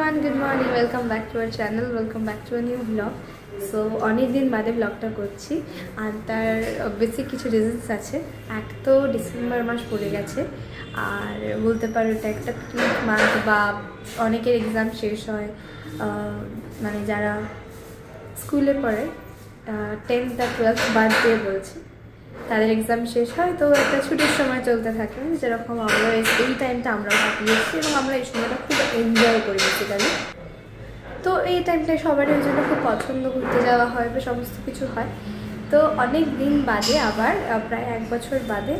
everyone, good morning. Welcome back to our channel. Welcome back to a new vlog. So অনেক দিন বাদে ব্লগটা করছি আর তার বেসিক কিছু রিজনস আছে। এক তো ডিসেম্বর মাস পড়ে গেছে আর বলতে পারো এটা একটা পিকনিক মান্থ বা অনেকের এক্সাম শেষ হয়, মানে যারা স্কুলে পড়ে 10th আর 12th বাদ দিয়ে বলছি, তাদের এক্সাম শেষ হয়, তো একটা ছুটির সময় চলতে থাকে। যেরকম আমরা এই টাইমটা আমরাও কাটিয়েছি এবং আমরা এই সময়টা খুব এনজয় করি বেসিক্যালি। তো এই টাইমটায় সবারই ওই জন্য খুব পছন্দ, ঘুরতে যাওয়া হয় বা সমস্ত কিছু হয়। তো অনেক দিন বাদে আবার প্রায় 1 বছর বাদে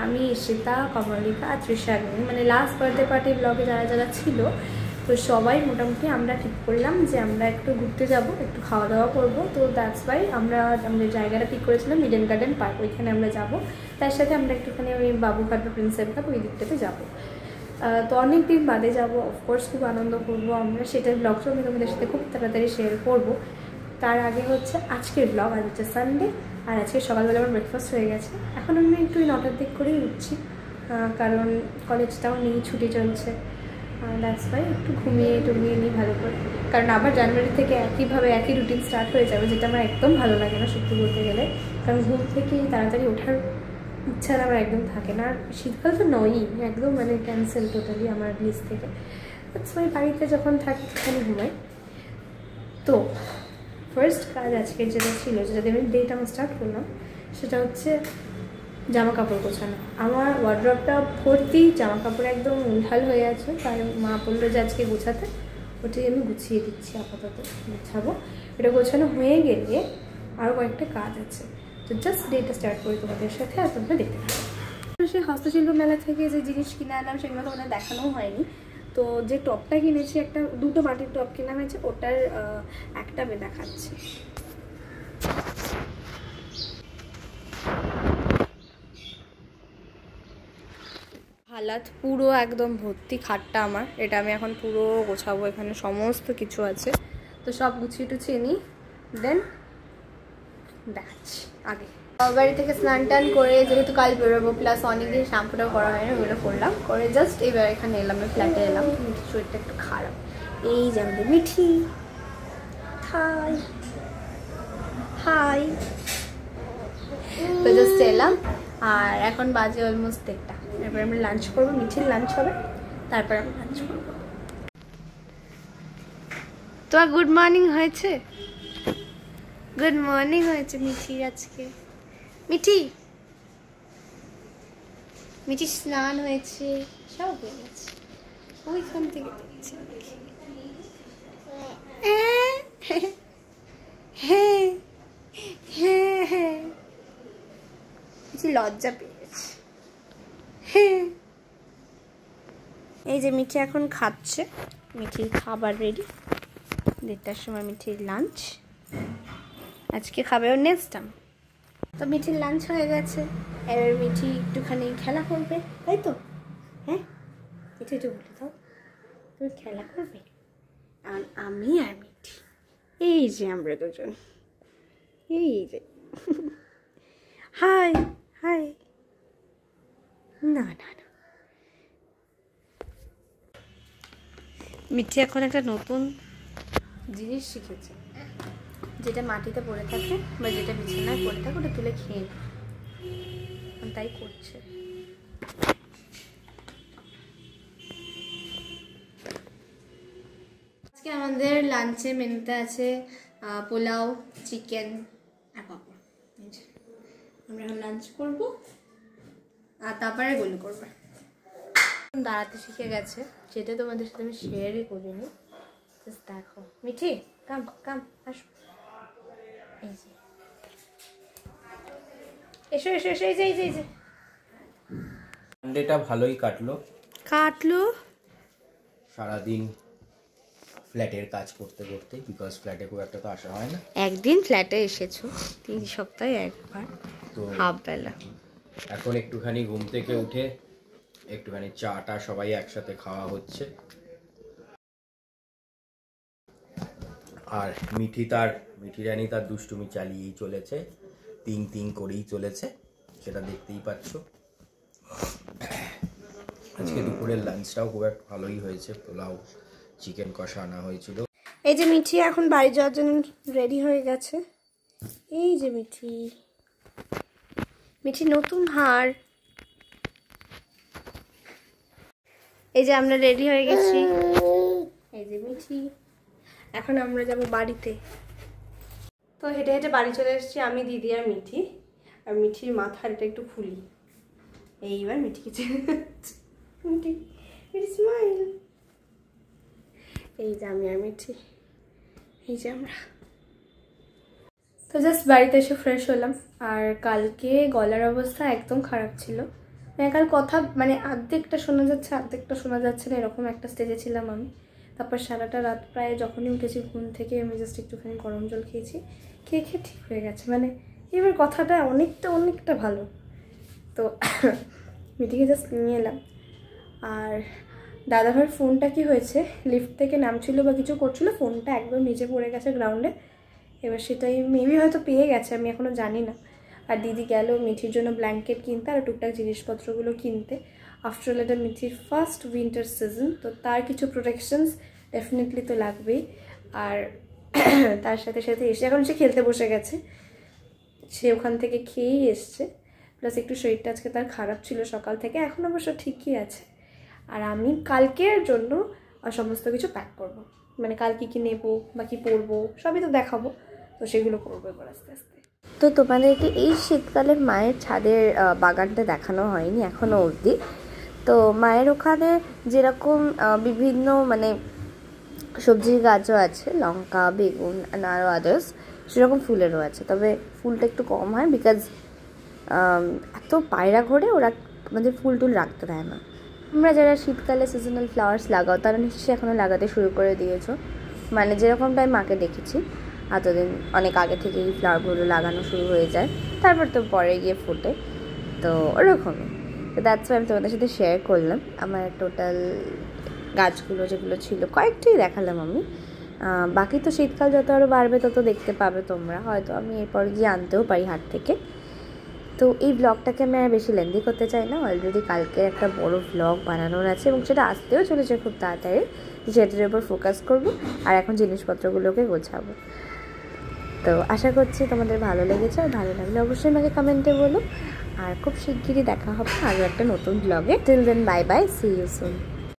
আমি, ঈশিতা, কমলিকা আর তৃষা, মানে লাস্ট বার্থডে পার্টি ব্লগে যারা যারা ছিল, তো সবাই মোটামুটি আমরা ঠিক করলাম যে আমরা একটু ঘুরতে যাব, একটু খাওয়া দাওয়া করবো। তো দ্যাটস ওয়াই আমরা আমাদের জায়গাটা ঠিক করেছিলাম ইডেন গার্ডেন পার্ক, ওইখানে আমরা যাব। তার সাথে আমরা একটুখানি ওই বাবুঘাট বা প্রিন্সেপ ঘাট ওই দিকটাতে যাবো। তো অনেক দিন বাদে যাবো, অফকোর্স খুব আনন্দ করবো আমরা, সেটার ব্লগটাও আমি তোমাদের সাথে খুব তাড়াতাড়ি শেয়ার করবো। তার আগে হচ্ছে আজকের ব্লগ, আজ হচ্ছে সানডে, আর আজকে সকালবেলা আমার ব্রেকফাস্ট হয়ে গেছে। এখন আমি একটু 9টার দিক করেই উঠছি, কারণ কলেজটাও নেই, ছুটি চলছে। দ্যাটস ওয়াই একটু ঘুমিয়ে নিই ভালো করে, কারণ আবার জানুয়ারি থেকে একইভাবে একই রুটিন স্টার্ট হয়ে যাবে, যেটা আমার একদম ভালো লাগে না সত্যি বলতে গেলে। কারণ ঘুম থেকে তাড়াতাড়ি ওঠার ইচ্ছা আমার একদম থাকে না, আর শীতকাল তো নয়ই, একদম মানে ক্যান্সেল টোটালি আমার লিস্ট থেকে। দ্যাটস ওয়াই বাড়িতে যখন থাকি সেখানে ঘুমাই। তো ফার্স্ট কাজ আজকের যেটা ছিল, যেটা দিয়ে আমি ডেটা আমি স্টার্ট করলাম, সেটা হচ্ছে জামা কাপড় গোছানো। আমার ওয়ার্ড্রপটা ভর্তি জামা কাপড়, একদম উলঢাল হয়ে আছে। তাই মা বললো যে আজকে গোছাতে, ওটাই আমি গুছিয়ে দিচ্ছি, আপাতত গোছাবো। এটা গোছানো হয়ে গেলে আরও কয়েকটা কাজ আছে, তো জাস্ট ডেটা স্টার্ট করি তোমাদের সাথে, আর তোমরা দেখতে থাকো। সেই হস্তশিল্প মেলা থেকে যে জিনিস কিনে আনলাম সেগুলো তোমাদের দেখানোও হয়নি। তো যে টপটা কিনেছি, দুটো মাটির টপ কেনা হয়েছে, ওটার একটা আমি দেখাচ্ছি। হালাত পুরো একদম ভর্তি খাটটা আমার, এটা আমি এখন পুরো গোছাবো, এখানে সমস্ত কিছু আছে। তো সব গুছিয়ে টুছিয়ে নিই, দেন দেখাচ্ছি। আগে বাড়ি থেকে স্নান টান করে, যেহেতু কাল বেরোবো, প্লাস অনেকদিন শ্যাম্পুটাও করা হয় না, ওগুলো করলাম, করে জাস্ট এবার এখানে এলাম, ফ্ল্যাটে এলাম। শরীরটা একটু খারাপ। এই যে আমাদের মিঠি, হাই হাই। তো জাস্ট এলাম, আর এখন বাজে অলমোস্ট 1টা। এরপর আমরা লাঞ্চ করবো, মিঠির লাঞ্চ হবে, তারপর আমরা লাঞ্চ করবো। তোমার গুড মর্নিং হয়েছে? গুড মর্নিং হয়েছে মিঠির আজকে। মিঠি স্নান হয়েছে, সব হয়ে গেছে, ওইখান থেকে দেখছি। কিছু লজ্জা পেয়েছে। এই যে মিঠি এখন খাচ্ছে, মিঠির খাবার রেডি। 1টার সময় মিঠির লাঞ্চ, আজকে খাবে ওর নেক্সট টাইম। তো মিঠির লাঞ্চ হয়ে গেছে, এবার মিঠি একটুখানি খেলা করবে, তাই তো? হ্যাঁ, মিঠি একটু বলে দাও, তুমি খেলা করবে? আর আমি আর মিঠি, এই যে আমরা দুজন, এই যে হাই হাই। না না না, মিঠি এখন একটা নতুন জিনিস শিখেছে, যেটা মাটিতে পড়ে থাকে বা যেটা বিছানায় পড়ে থাকে, ওটা তুলে খেয়ে তাই করছে। আজকে আমাদের লাঞ্চে মেনুতে আছে পোলাও, চিকেন আর পাপড়। আমরা এখন লাঞ্চ করবো আর তারপরে গোল করবো। দাঁড়াতে শিখে গেছে, সেটা তোমাদের সাথে আমি শেয়ারই করিনি। দেখো মিঠি, কাম কাম, আসো, এই যে এসো এসো এসো, এই যে এই যে সানডেটা ভালোই কাটলো সারাদিন ফ্ল্যাটের কাজ করতে করতে, বিকজ ফ্ল্যাটে খুব একটা তো আসা হয় না। একদিন ফ্ল্যাটে এসেছো, 3 সপ্তাহে একবার, তো হাফ বেলা। এখন একটুখানি ঘুম থেকে উঠে একটুখানি চাটা সবাই একসাথে খাওয়া হচ্ছে, আর মিঠি রানী তার দুষ্টুমি চালিয়েই চলেছে, তিং করেই চলেছে, সেটা দেখতেই পাচ্ছ। আজকে দুপুরের লাঞ্চটাও খুব একটা ভালোই হয়েছে, পোলাও, চিকেন কষা আনা হয়েছিল। এই যে মিঠি এখন বাড়ি যাওয়ার জন্য রেডি হয়ে গেছে। এই যে মিঠি, মিঠি নতুন হার। এই যে আমরা রেডি হয়ে গেছি। এই যে মিঠি, এখন আমরা যাব বাড়িতে। তো হেঁটে হেঁটে বাড়ি চলে এসেছি আমি, দিদি আর মিঠি। আর মিঠির মাথার এটা একটু ফুলি। এইবার মিঠি কিছু মিঠি স্মাইল। এই যে আমি আর মিঠি, এই যে আমরা। তো জাস্ট বাড়িতে এসে ফ্রেশ হলাম। আর কালকে গলার অবস্থা একদম খারাপ ছিল, মানে কাল কথা মানে অর্ধেকটা শোনা যাচ্ছে অর্ধেকটা শোনা যাচ্ছে না, এরকম একটা স্টেজে ছিলাম আমি। তারপর সারাটা রাত প্রায় যখনই উঠেছি ঘুম থেকে আমি জাস্ট একটুখানি গরম জল খেয়েছি, খেয়ে খেয়ে ঠিক হয়ে গেছে। মানে এবার কথাটা অনেকটা ভালো। তো মিটিংয়ে জাস্ট নিয়ে এলাম। আর দাদাভাইয়ের ফোনটা কি হয়েছে, লিফট থেকে নামছিল বা কিছু করছিল, ফোনটা একদম নিচে পড়ে গেছে গ্রাউন্ডে। এবার সেটাই মেবি হয়তো পেয়ে গেছে, আমি এখনও জানি না। আর দিদি গেল মিঠির জন্য ব্ল্যাঙ্কেট কিনতে আর টুকটাক জিনিসপত্রগুলো কিনতে। আফটারঅল এটা মিঠির ফার্স্ট উইন্টার সিজন, তো তার কিছু প্রোটেকশনস ডেফিনেটলি তো লাগবেই। আর তার সাথে সাথে এসে এখন সে খেলতে বসে গেছে, সে ওখান থেকে খেয়েই এসছে। প্লাস একটু শরীরটা আজকে তার খারাপ ছিল সকাল থেকে, এখন অবশ্য ঠিকই আছে। আর আমি কালকের জন্য সমস্ত কিছু প্যাক করব, মানে কাল কী নেবো বা কী পরবো সবই তো দেখাবো, তো সেগুলো করবো এবার আস্তে আস্তে। তো তোমাদেরকে এই শীতকালে মায়ের ছাদের বাগানটা দেখানো হয়নি এখনও অবধি। তো মায়ের ওখানে যেরকম বিভিন্ন মানে সবজির গাছও আছে, লঙ্কা, বেগুন আরও আদার্স, সেরকম ফুলেরও আছে। তবে ফুলটা একটু কম হয় বিকজ এত পায়রা ঘোরে, ওরা আমাদের ফুল টুল রাখতে দেয় না। আমরা যারা শীতকালে সিজনাল ফ্লাওয়ার্স লাগাও তারা নিশ্চয়ই এখনও লাগাতে শুরু করে দিয়েছো। মানে যেরকমটাই মাকে দেখেছি এতদিন অনেক আগে থেকে এই ফ্লাওয়ারগুলো লাগানো শুরু হয়ে যায়, তারপর তো পরে গিয়ে ফোটে। তো ওরকমই। তো দ্যাটস ওয়াই আমি তোমাদের সাথে শেয়ার করলাম আমার টোটাল গাছগুলো যেগুলো ছিল, কয়েকটাই দেখালাম আমি। বাকি তো শীতকাল যত আরও বাড়বে তত দেখতে পাবে তোমরা, হয়তো আমি এরপর গিয়ে আনতেও পারি হাট থেকে। তো এই ব্লগটাকে আমি আর বেশি লেন্দি করতে চাই না, অলরেডি কালকে একটা বড় ব্লগ বানানোর আছে এবং সেটা আসতেও চলেছে খুব তাড়াতাড়ি, সেটার উপর ফোকাস করবো। আর এখন জিনিসপত্রগুলোকে গোছাবো। তো আশা করছি তোমাদের ভালো লেগেছে, আর ভালো লাগলে অবশ্যই আমাকে কমেন্টে বলো। আর খুব শিগগিরই দেখা হবে আরও একটা নতুন ব্লগে। Till then bye bye, see you soon.